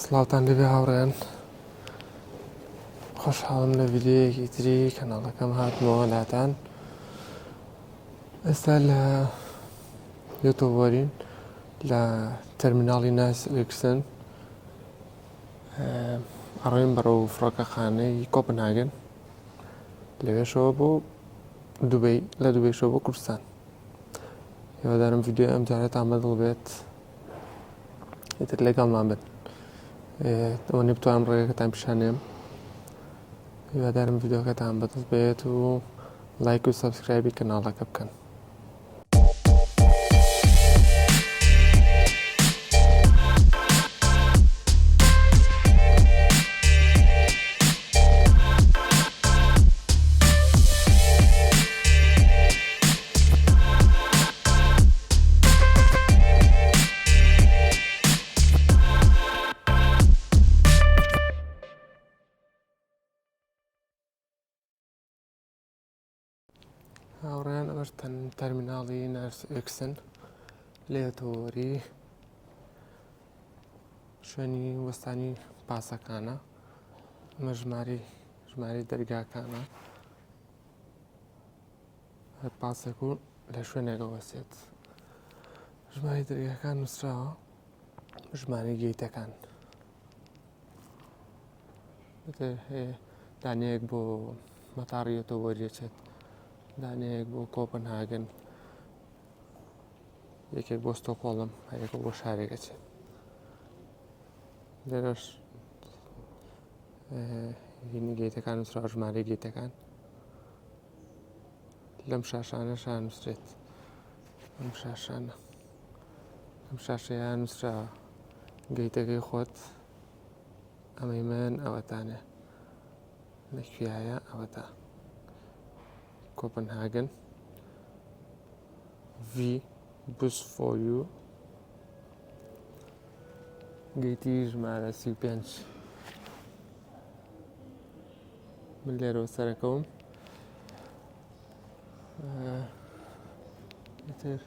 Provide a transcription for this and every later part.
سڵاوتان لەبێ هاوڕێیان، خۆشحاڵم لە ڤیدیۆیەکی تری کەناڵەکەم هاتمەوە لاتان. ئێستا لە یوتیوبەرین لە تەرمیناڵی ناس ئێکسن ئەڕۆین بەرەو فڕۆکەخانەی کۆپنهاگن، لەوێشەوە بۆ دوبەی، لە دوبەیشەوە بۆ کوردستان. هیوادارم ڤیدیۆ ئەم جارێتان بەدڵ بێت، ئیتر لەگەڵمان بن. ئەوەنێ بتوانم ڕێگەکەتان پیشانێم. هیوادارم ڤیدیۆکەتان بەدڵ بێت و لایک و سەبسکرایبی کەناڵەکە بکەن. هاوڕێیان، ئەمەش تەرمیناڵی ناس ئێکسن لە یوتیوبەری، شوێنی وەستانی پاسەکانە. ئەمە ژمارەی دەرگاکانە، هەر پاسێک و لە شوێنێکە وەسێت. ژمارەی دەرگاکان نووسراوە، ژمارەی گەیتەکان. هەیە دانەیەک بۆ مەتاڕی یوتیوبەریەچێت، دانەیەک بۆ کۆپنهاگن، یەکێک بۆ ستۆکهۆڵم، هەرێکە بۆ شارێکەچێت. لێرەش هینی گەیتەکان نووسراوە، ژمارەی گەیتەکان. لەم شاشانەشان نووسرێت، ئەم شاشانە، ئەم شاشەیان نووسراوە گەیتەکەی خۆت، ئەمەی من ئەوەتانێ لەکوێیە، ئەوەتە کۆپنهاگن V بوس فۆر یو، گەیتی ژمارە 35. من لێرەوە سەرەکەوم. ئیتر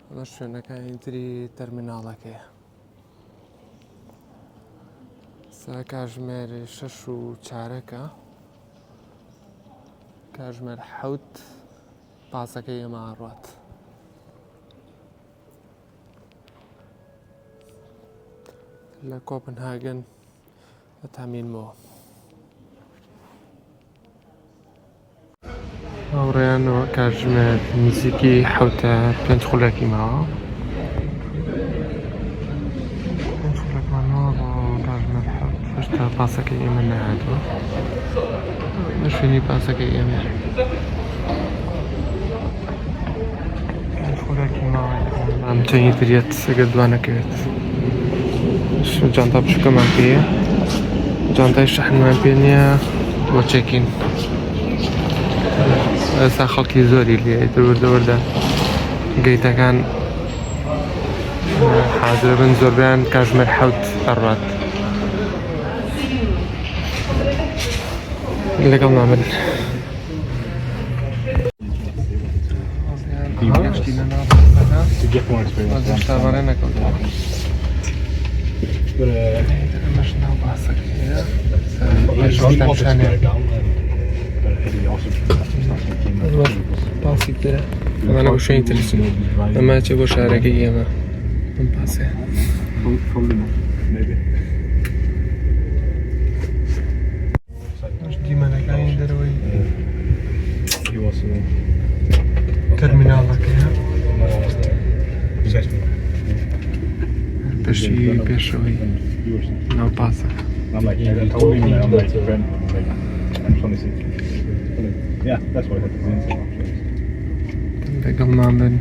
ئەمە شوێنەکانی تری تەرمیناڵەکەیە. کاتژمێر 6:04، کاتژمێر 7 پاسەکەی ئێمە ئاڕوات. لە کۆپنهاگن ئەتامینمەوە. هاوڕێیانەوە کاتژمێر نزیکی 7:05 خولەکی ماوە. 5 خولەکمان ماوە بۆ کاتژمێر 7. هێشتا پاسەکەی ئێمە نەهاتووە. ئەمە شوێنی پاسەکەی ئێمە. 5 خولەکی ماوە ئەم چەنی ترێت ئەگەر دوانەکەوێت. جانتا بچووکەمان پێیە، جانتای شەحنمان پێ نییە بۆ چێکین. ئێستا خەڵکی زۆری لێ وردە گەیتەکان حاضرە بن، زۆربیان کاتژمێر 7 ئەڕوات. لەگەڵمان بن. شتابانێ نەکەوتەوە. ئەمەش ناو باسەکەیە. پاسی ترە، ئەمانە بۆ شوێنی تەلەڤیزیۆن، ئەمە چێ بۆ شارەکەی ئێمە. ئەم پاسەیە. دیمەنەکانی دەرەوەی تەرمیناڵەکەیە. پێشی پێشەوەی ناو پاسەکە. لەگەڵمان بن.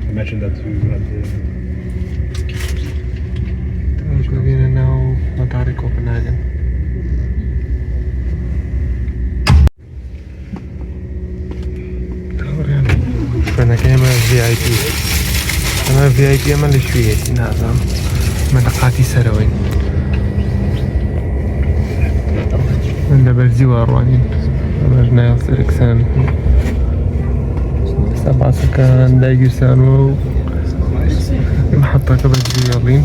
ببینە ناو مەتاڕی کۆپنهاگن. شوێنەکە ئێمە VIP، ئەمە VIP، ئەمە لە شوێیەتی نازانم، ئەمە لە قاتی سەرەوەین. من لە بەرزی واڕوانین. ئەمەش نایڵ سەرکسان. ئێستا پاسەکان داگیرسانەوە و محەتەکە بەرزی هێڵین.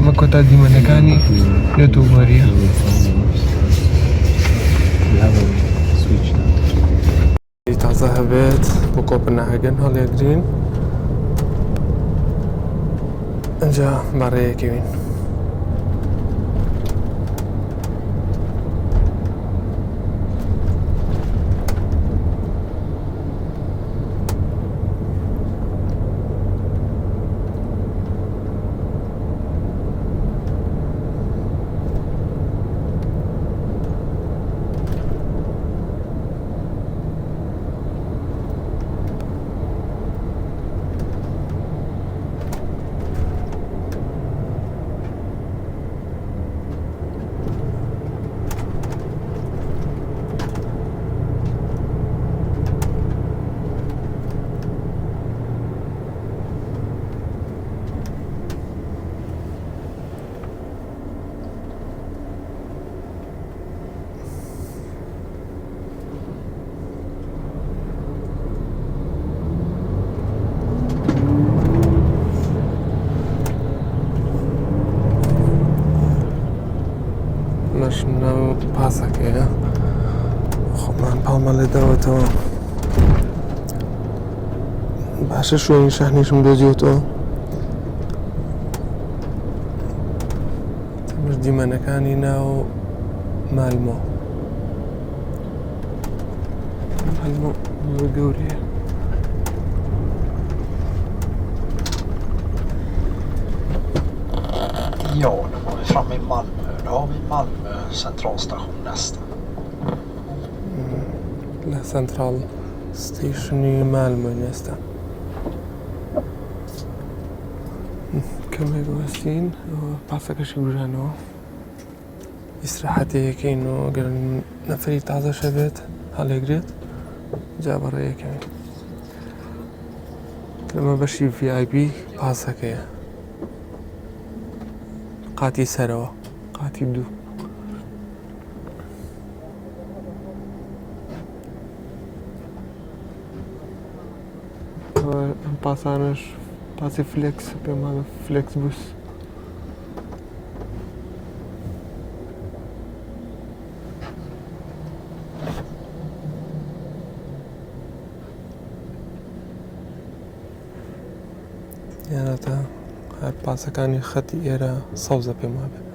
ئەمە کۆتا دیمەنەکانی یوتیوبەریە. تازە هەبێت بۆ کۆپنهاگن هەڵێگرین اینجا بەڕێیەکەوین. ناو پاسەکەیە خۆمان پاڵمە لێ دەوەتەوە باشە شوێنی شاحنیشم دۆزیوتەوە تەمەش دیمەنەکانی ناو مالمۆ گەورەیە. Ja, nu var vi framme i Malmö. Då har vi Malmö centralstation nästa. لە سنترال ستیشنی مالمۆ نێستا کەمێک وەستین پاسەکەشی گوژانەوە ئیسراحەتەیەکەین و گەر نەفەری تازەشە بێت هەڵێگرێت جا بەڕێیەکەوین. لەمە بەشی VIP پاسەکەیە قاتی سەرەوە قاتی دوو. ئەم پاسانش پاسی فلێکس پێمانە فلێکس بوس. یانەتە هەر پاسەکانی خەتی ئێرە سەوزە پێما بێت.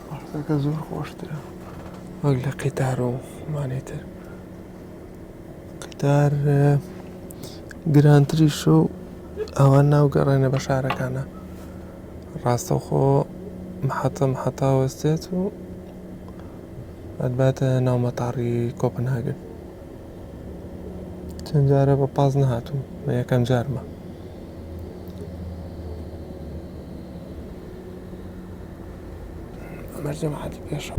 پاسەکە زۆر خۆشترە وەک لە قیتار و مانێتر. قیتار گرانتریش و ئەوە ناوگەڕێنە بە شارەکانە ڕاستەوخۆ محەتە وەستێت و ئەدباتە ناو مەتاڕی کۆپنهاگن. چەند جارە بە پاس نەهاتووم بە یەکەم جارمە. ئەمە جەماعەتی پێشە.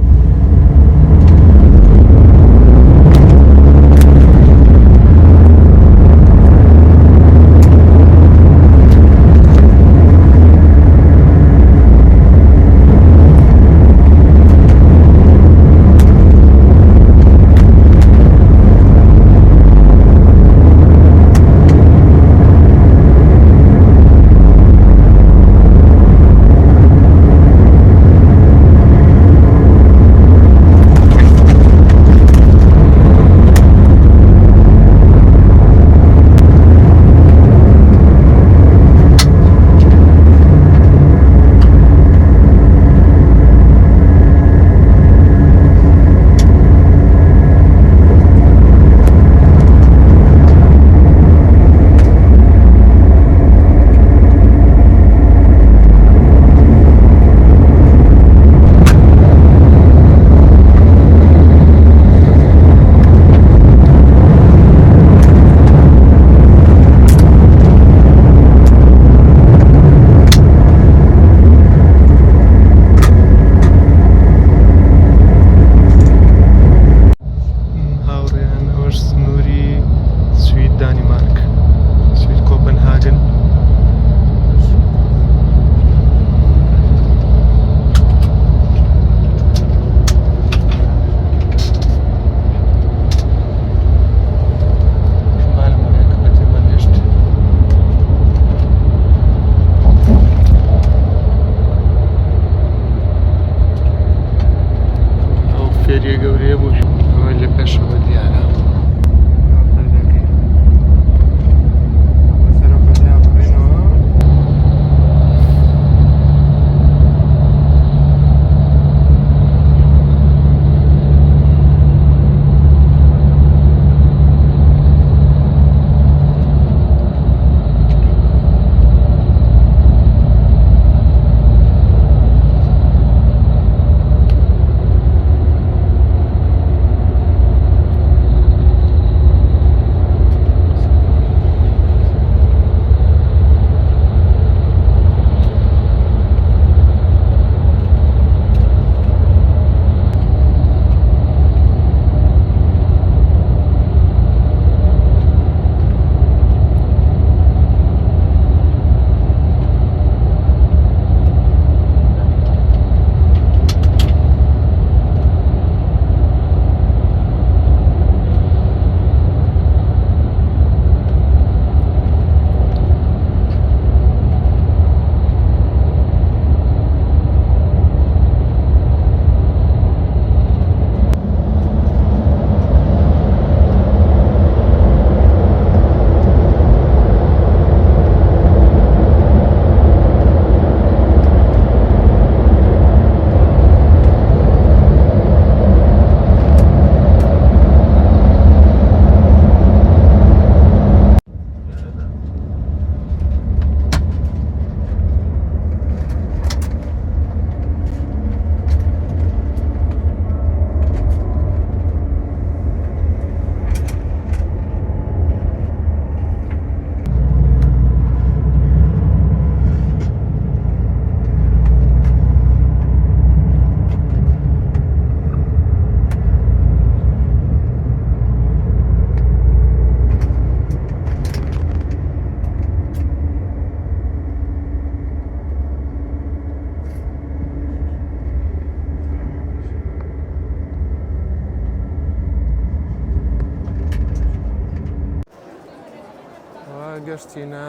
گەشتینە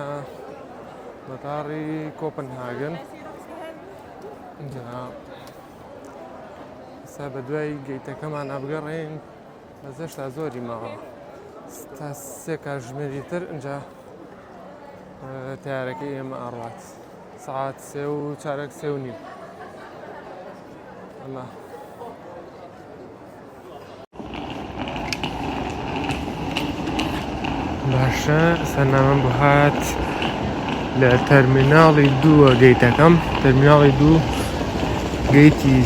مەتاڕی کۆپنهاگن سا بە دوای گەیتەکەمان ئابگەڕێن بەزەشتا زۆری ماوە تا 3 کاتژمێری تر اینجا تیارەکەی ئێمە ئاڕات سعات 3 و چارەک 3 و نیم ئەمە باشە سەرنامەم بۆ هات لە تەرمیناڵی 2 گەیتەکەم تەرمیناڵی 2 گەیتی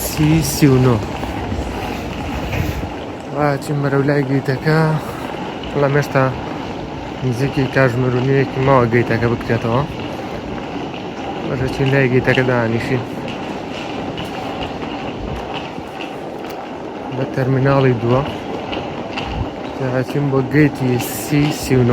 C39 چین بەرەو لای گەیتەکە بەڵام هێشتا نزیکی کاتژمێر و نیوێکی ماوە گەیتەکە بکرێتەوە باشە چین لای گەیتەکە دانیشین بە تەرمیناڵی 2 داچین بۆ گەیتی C39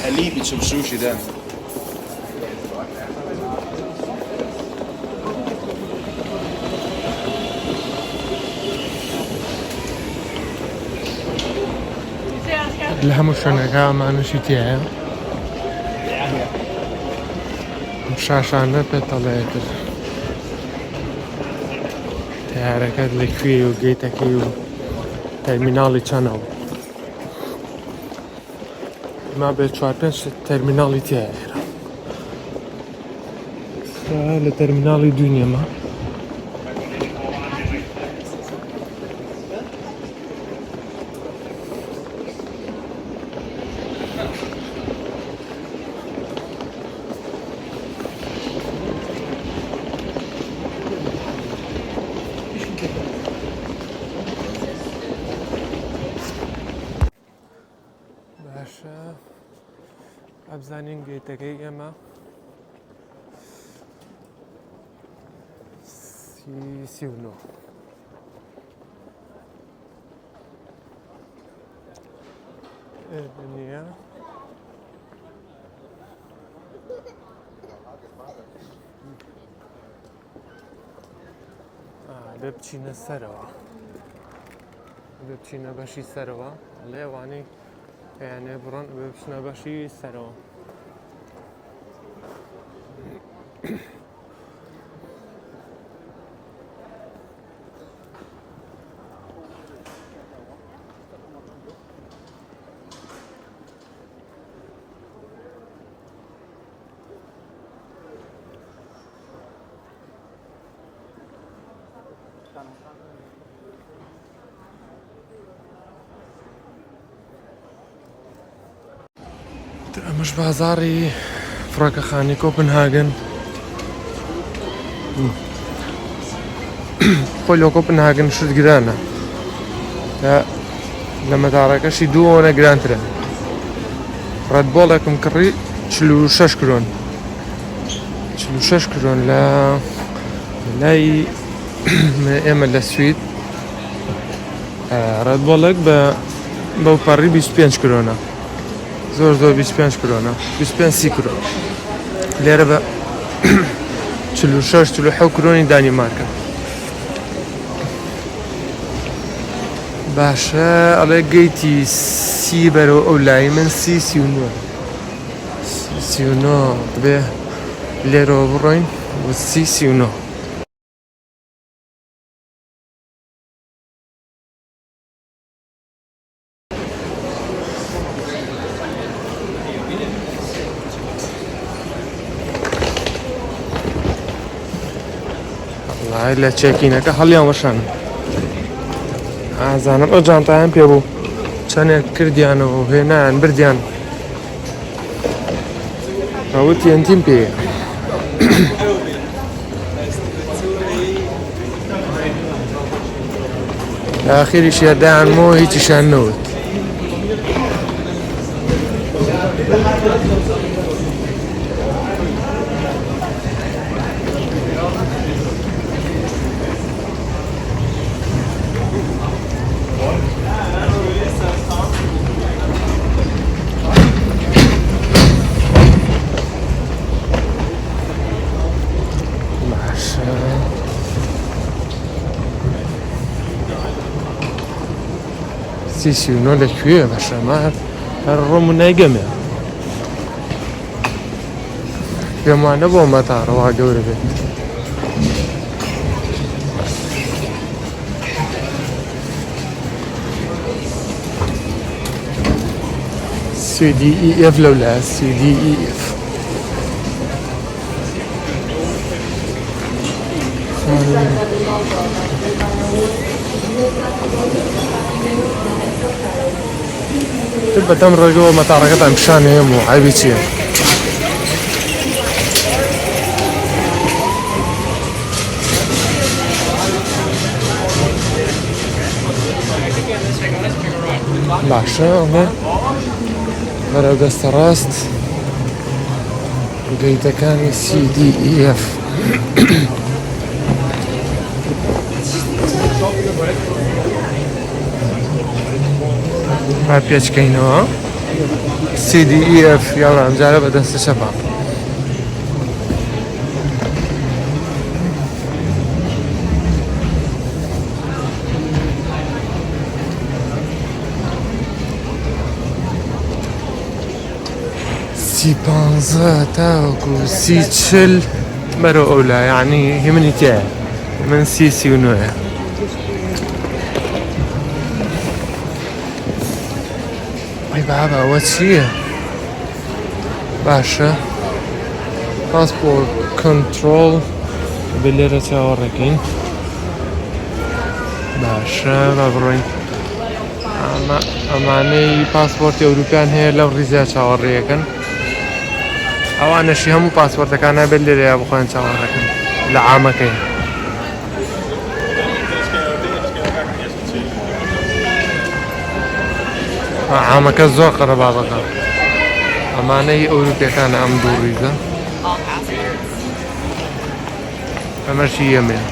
حليب zum sushi ده لە هەموو شوێنەکە ئەمانشی تایە شاشانە پێتەڵێتر تیارەکەت لەکوێ و گەیتەکەی و تەرمیناڵی چەنەوە ما بێت 4-5 تەرمیناڵی تایە لە تەرمیناڵی دوونیەمە باشە ئەبزانین گەیتەکەی ئێمە C39 نییە بێ بچینە سەرەوە بێ بچینە بەشی سەرەوە لێوانەی پێیانێ بڕۆن بێ بچنە بەشی سەرەوە ئەمەش بازاڕی فڕۆکەخانەی کۆپنهاگن خۆی لە کۆپنهاگن شت گرانە لە مەتاڕەکەشی دووەوە گرانترە ڕەدبۆڵێکم کڕی 46 کرۆن 46 کرۆن لە لای ئێمە لە سوید ڕەدبۆڵێک بەو پەڕی 25 کرۆنە زۆر 25 کرۆنە 25 کرۆن لێرە بە 46 کرۆنی دانیمارکە باشە ئەڵێ گەیتی سی بەرەوە ئەو لای من C39 بێ لێرەوە بڕۆین بۆ C39 لە چێکینەکە هەڵیان وەشان ئازانم ئەو جانتایان پێ بوو چەندێک کردیانەوە و هێنایان بردیان ڕەوتیان تیم پێیە لە ئاخیریش یادایانمەوە هیچیشان نەوت سیسیونۆ لەکوێ بەشەمات هەر ڕۆمون نایگەمێ پێمانە بۆ مەتاڕەوا گەورە بێت CDEF لەولە CDEF بەدەم ڕێگەوە مەتاڕەکەتان پیشانێ هەموو عیبی چییە باشە ئەمە بەرەو دەستە ڕاست گەیتەکانی CDEF با پێچکەینەوە CDEF یاڵا ئەمجارە بە دەستە چەپە سی پانزە تاوەکو سی چل بەرەو ئەولا یعنی هی منی تایە من سی و نۆیە ئەی بابا ئەوە چییە باشە پاسپۆرت کۆنتڕۆڵ بە لێرە چاوەڕێکین باشە با بڕۆین ئەمانەی پاسپۆرتی ئەوروپیان هەیە لەو ڕیزە چاوەڕێیەکەن ئەوانەشی هەموو پاسپۆرتەکان نابێت لێرەیە بخۆیان چاوەڕێکن لە عامەکەی عامەکە زۆر قەرەباڵەکە ئەمانەی ئەوروپیەکانە ئەم دوو ڕیزە ئەمەشی یەمێن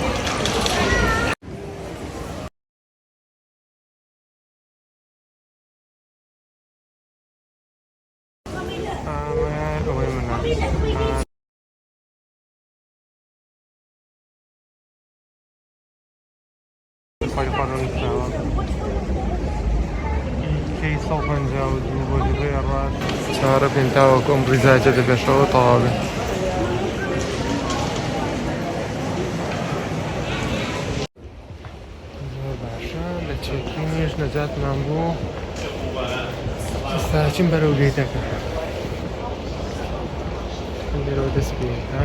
چهارە پێنتاوەکو ئەم ڕیزاجە دەبێشەوە تەواوێ زۆر باشە لە چێکینیش نەجاتمان بوو ئێستاچین بەرەو گەیتەکە لێرەوە دەست پێیەکە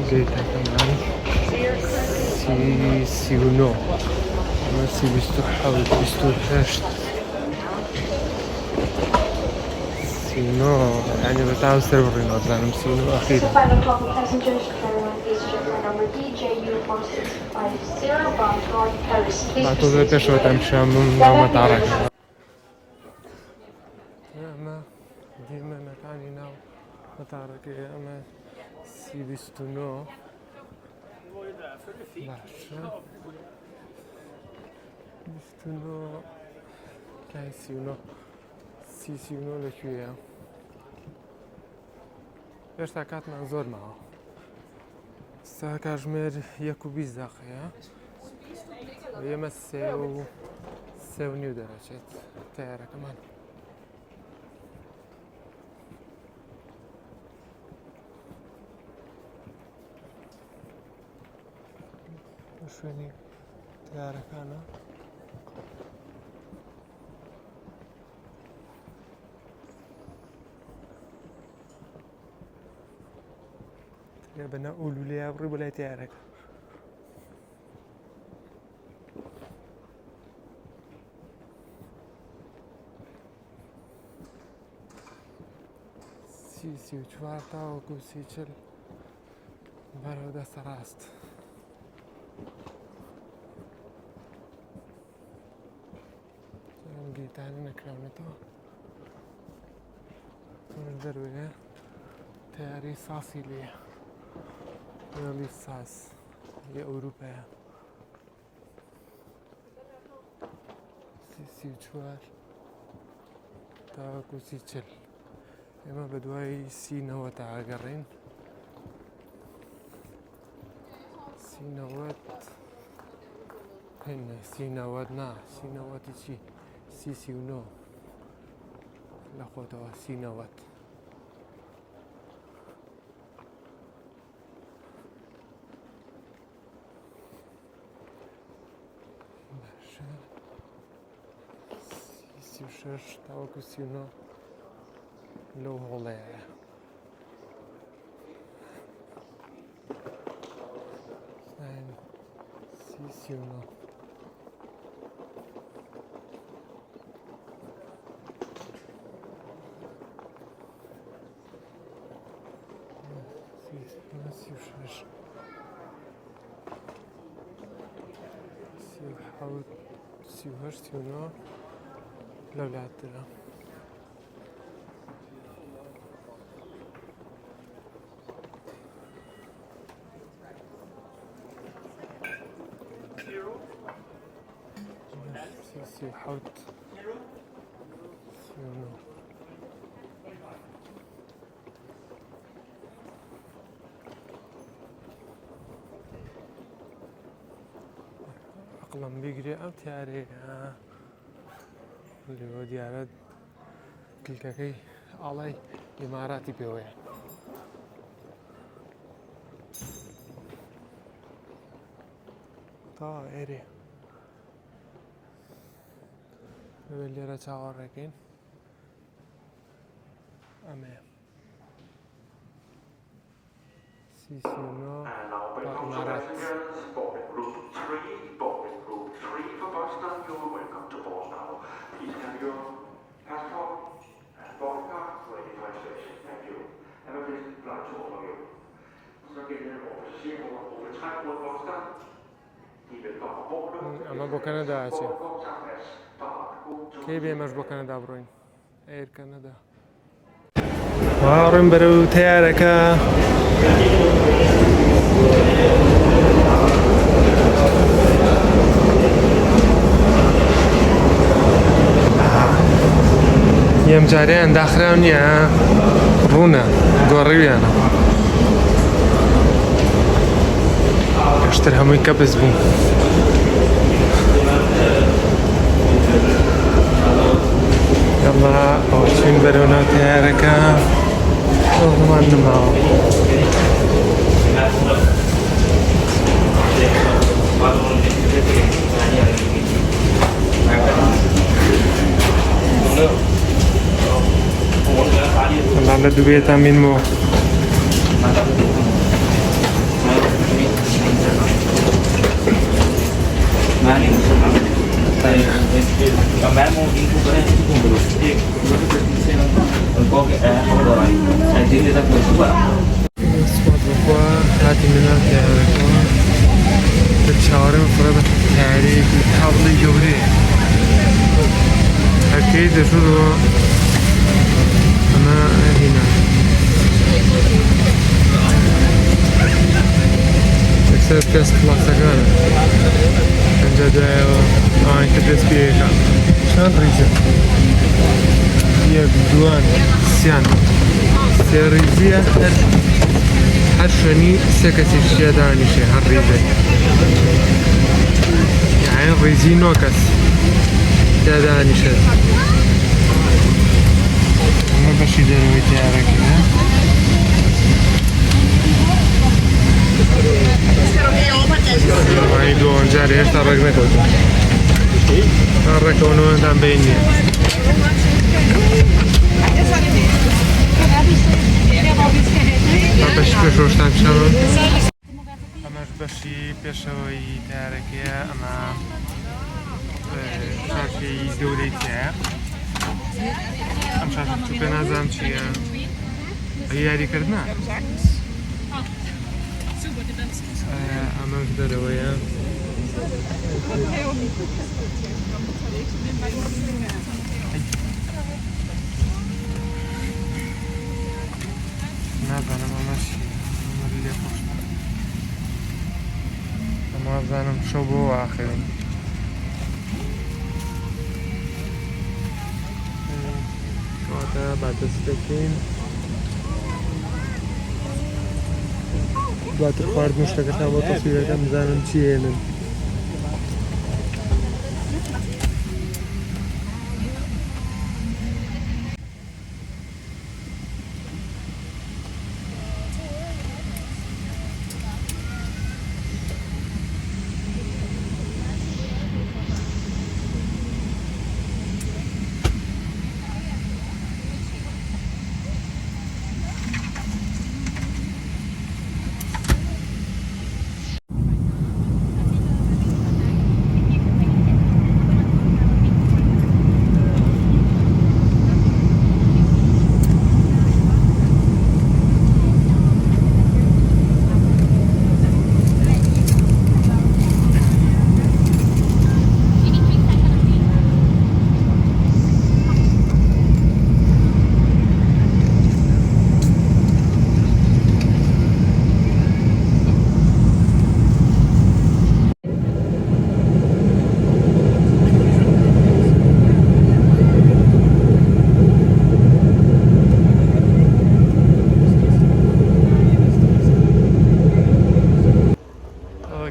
گەیتەکەمان سی و نۆ ئەمە سی بیست و حەوت بیست و هەشت سینۆ یعنی بەتاو سەر بڕین وەزانم سینۆ ئەخیرە با تۆ بێ پێشەوەتان پیشانم ناو مەتاڕەکە ئەمە دیمەنەکانی ناو مەتاڕەکەی ئەمە سی بیست و نۆ باشە بیست و نۆ کای سی و نۆ سی و نۆ لەکوێیە هێشتا کاتمان زۆر ماوە ئێستا کاتژمێر 1:20 دەقەیە ئێمە 3:30 دەرەچێت تەیارەکەمان شوێنی تەیارەکانە بەناو ئەو لولەیە بڕی بۆ لای تەیارەکە سی و چوار تاوەکو سی چل بەرەو دەستە ڕاست گەیتانی نەکراونەتەوە دەروێ تیاری ساسی لێیە ڕێڵی ساس لێ ئەوروپایە سی و چوار تاوەکو سی چل ئێمە بە دوای سی نەوە تا ئاگەڕین سی نەوەت هنا 39 نا 39 چی 39 لە خۆتەوە 39 باشە 36 تاوەکو 39 لەو هۆڵەیە سیسیونۆ سیوشش سیوحەوت سیوهەشت سیونۆ لەولاترە سیوحەوت سیونۆ عقلم بگیرێ ئەو تیارەیە لێوە دیارە کلکەکەی ئاڵای ئیماراتی پێوەیە تا ئێرێ لێرە چاوەڕێکین ئەمەیە سیسیۆنۆ تا ئیمارات ئەمە بۆ کەنەداچێ کەی بێمەش بۆ کەنەدا بڕۆین ئەیر کەنەدا واڕم بەرەو تەیارەکە یەم جاریان داخراو نییە ڕوونە گۆڕیویانە پێشتر هەمووی کەپس بوو ئەمە ئەو چین بەرەو ناو تەیارەکە ڕوومان نماوە بەڵام لە دووبێتان بینمەوە هاتیە ناو تەیارەکەوە چاوەڕێمە پڕە بە تەیارەیەکی تاوڵی گەورەیە هەرکەی دەژوورەوە ئەمە هینە یەکسەر پێست کڵاسەکانە ئەنجا دوایەوە ئەوان کە دەست پێیەکە چەند ڕیزە یەک دوان سیان سێ ڕیزیە هەر شوێنی سێ کەسی شیە دانیشێ هەر ڕیزەی یعنی ڕیزی نۆ کەس تیا دانیشێت ئەمە بەشی دەرەوەی تیارەکەیە سێوانی دووەنجار هێشتا ڕێک نەکەوتووە تا ڕێکەوەنەوەتان بین نییە بەشی پێشۆشتان پیشەوە ئەمەش بەشی پێشەوەی تیارەکەیە ئەمە شارکەی گەورەی تایە ئەم شارکە پێ نازانم چییە ئەی یاریکردنا ئەمەش دەرەوەیە نازانم ئەمە چییە ئەمە لێ خۆشتە ئەمە وازانم شەو بۆ ئاخرین کەواتە با دەست دەکەین دواتر خواردن شتەکەتان بۆ تەسویرەکەم بزانم چی هێنن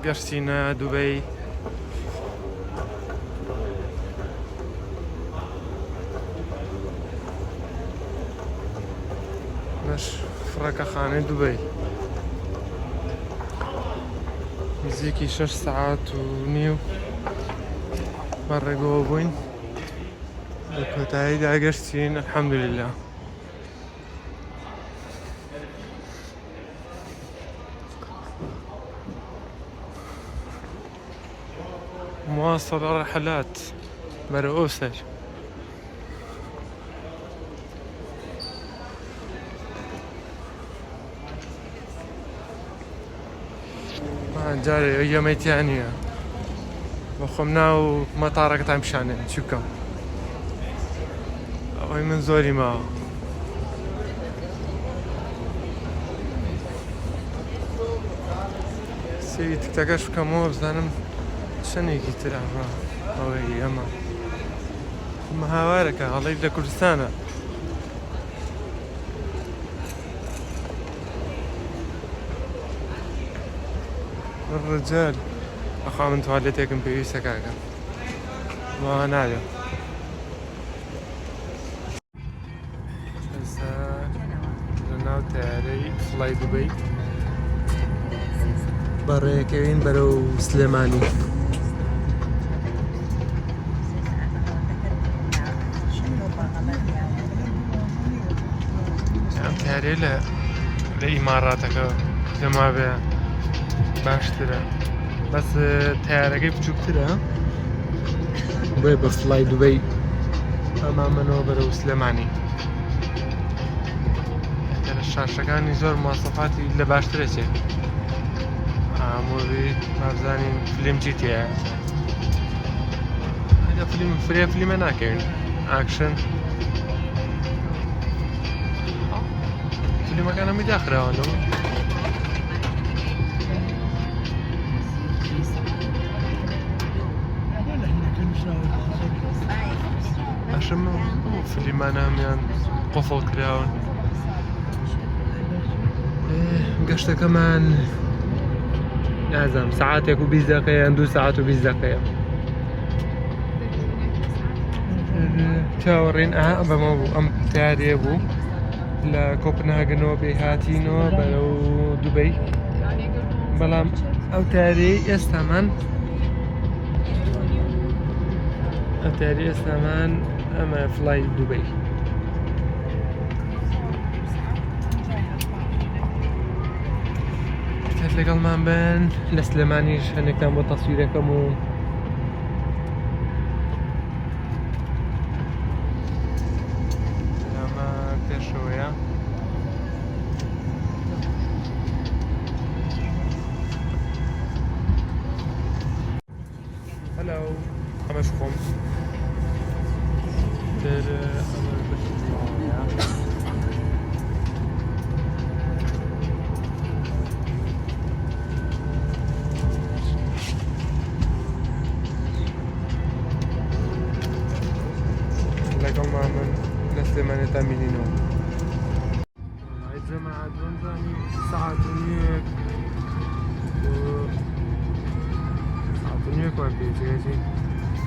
قرسينا دبي. مش فراكة خانة دبي نزيكي 6 ساعات ونيو مرة قوبين الكوتاي دا قرسين الحمد لله. مواصلة رحلات مرؤوسة. ما جاري أيام تانية وخمنا مطارك تمشان شكا أوي من زوري ما سيد تكاش كمو بزانم شنيكي تلعبها أوي أما هاوارك الله يبدا كردستانا. الرجال أخا من تواليتكم بيسا كاكا ما نعلم هسا لناو تاري فلاي دبي برا كاين برو سليماني تاري لإماراتك جماعة بها باشترە بەس تیارەکەی بچووکترە بۆیە بە فڵای دوبەی ئەمامەنەوە بەرەو سلێمانی. لە شاشەکانی زۆر مواصفاتی لە باشترە چێ ئامۆری بابزانین فیلم چی تێیە هەدا فیلم فرێ فیلمە ناکەوین ئاکشن فیلمەکانەمی داخراوەنەوە عشان فيلمانا ميان قفل كراون قشتا كمان لازم ساعات يكون 20 دقيقة 2 ساعات و20 دقيقة تاورين بمو ام تاري ابو لكوبنهاجن وبهاتينو بلو دبي بلام او تاري يستمن أتاري أسمان أما فلاي دبي كتلقى المنبن لسلمانيش هنك تنبو تصويركم و لما كتير شوية هلو خمسكم لكم من لسلماني تامينينو هاي جماعة رمضاني ساعة ونيك ساعة ونيك وان بيجي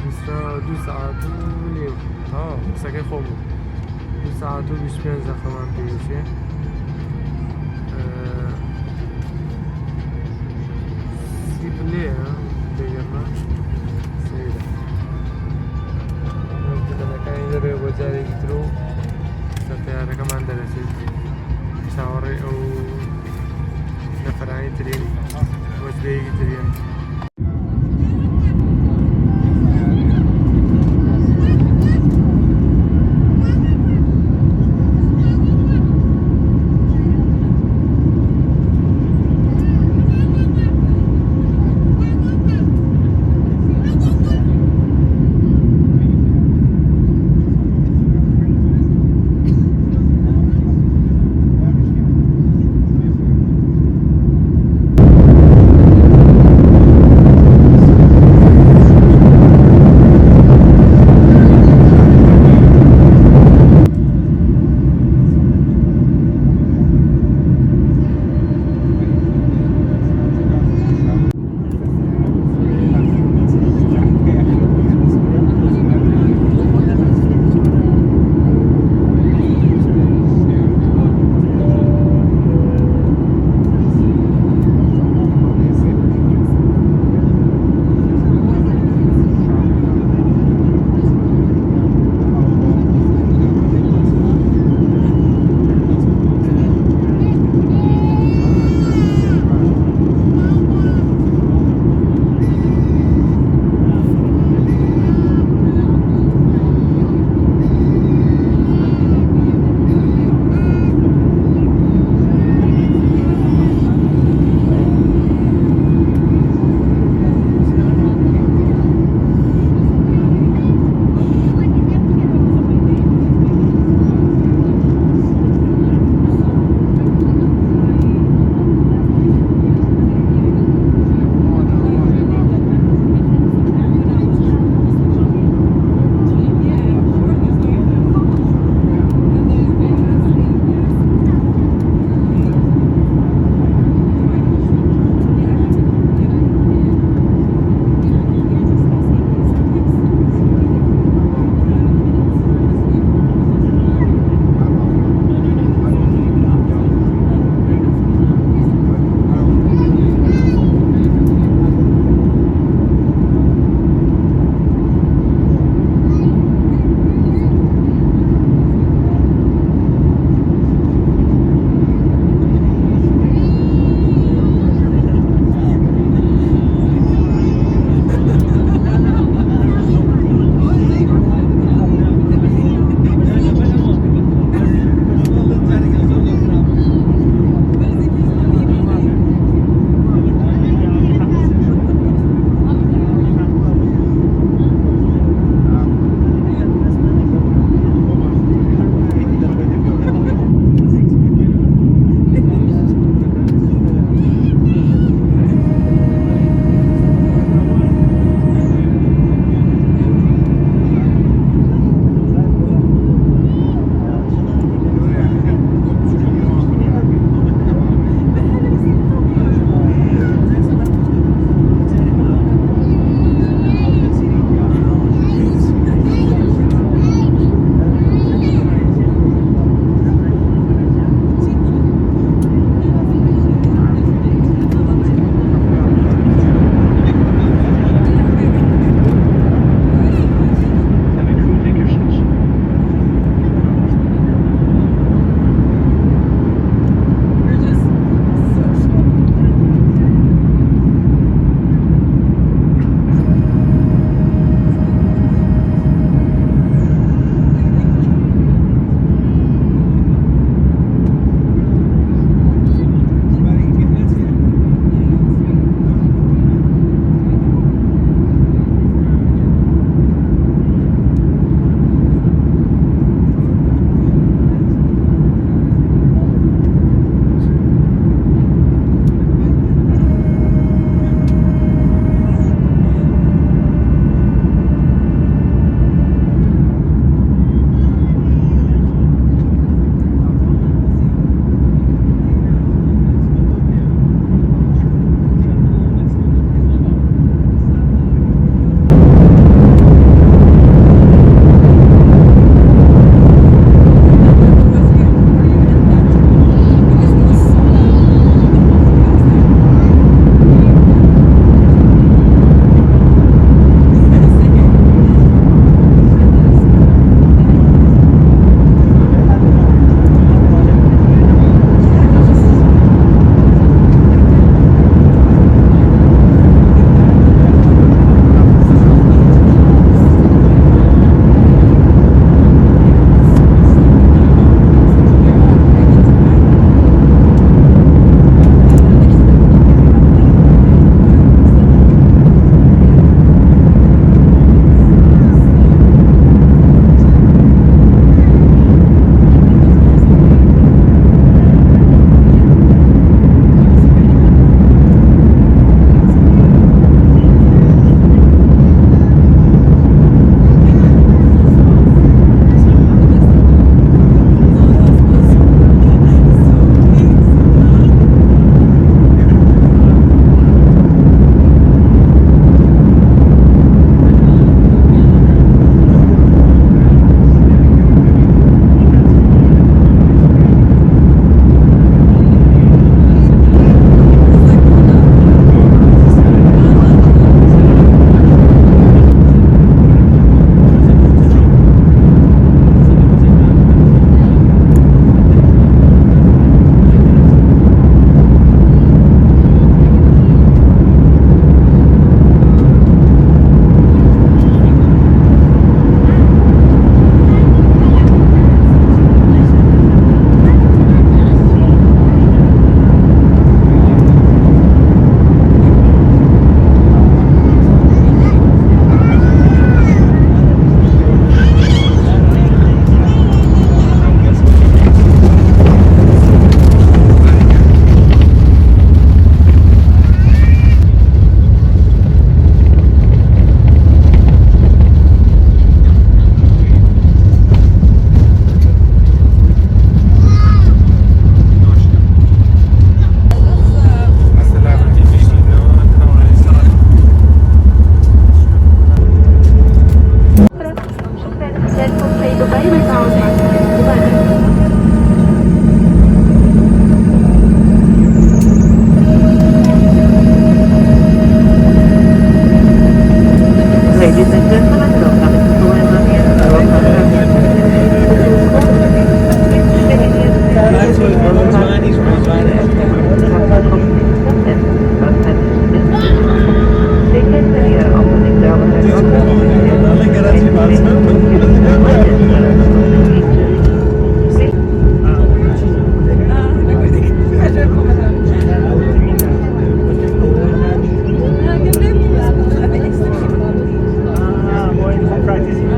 مسا 2 ساعات ونيو ساكي خوبو 2 ساعات و 25 دقيقة وان بيجي سيبليه بيجرنا سيدا كاين دبي وجاري يترو ستيارة كمان درسيت شاوري او نفراني ترين وجبي ترين practicing